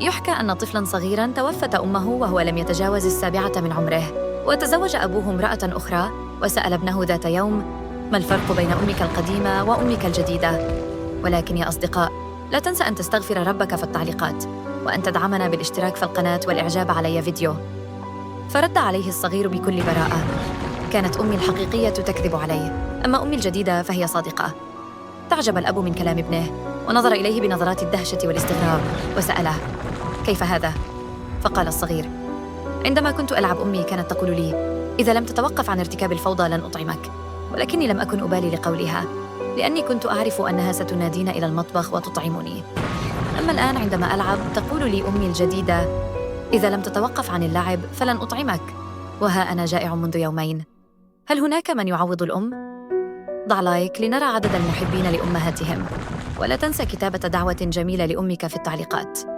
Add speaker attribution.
Speaker 1: يحكى أن طفلاً صغيراً توفت أمه وهو لم يتجاوز 7 من عمره، وتزوج أبوه امرأة أخرى، وسأل ابنه ذات يوم: ما الفرق بين أمك القديمة وأمك الجديدة؟ ولكن يا أصدقاء، لا تنسى أن تستغفر ربك في التعليقات، وأن تدعمنا بالاشتراك في القناة والإعجاب على فيديو. فرد عليه الصغير بكل براءة: كانت أمي الحقيقية تكذب علي، أما أمي الجديدة فهي صادقة. تعجب الأب من كلام ابنه، ونظر إليه بنظرات الدهشة والاستغراب، وسأله: كيف هذا؟ فقال الصغير: عندما كنت ألعب أمي كانت تقول لي: إذا لم تتوقف عن ارتكاب الفوضى لن أطعمك. ولكني لم أكن أبالي لقولها، لأني كنت أعرف أنها ستنادينا إلى المطبخ وتطعمني. أما الآن عندما ألعب تقول لي أمي الجديدة: إذا لم تتوقف عن اللعب فلن أطعمك، وها أنا جائع منذ يومين. هل هناك من يعوض الأم؟ ضع لايك لنرى عدد المحبين لأمهاتهم، ولا تنسى كتابة دعوة جميلة لأمك في التعليقات.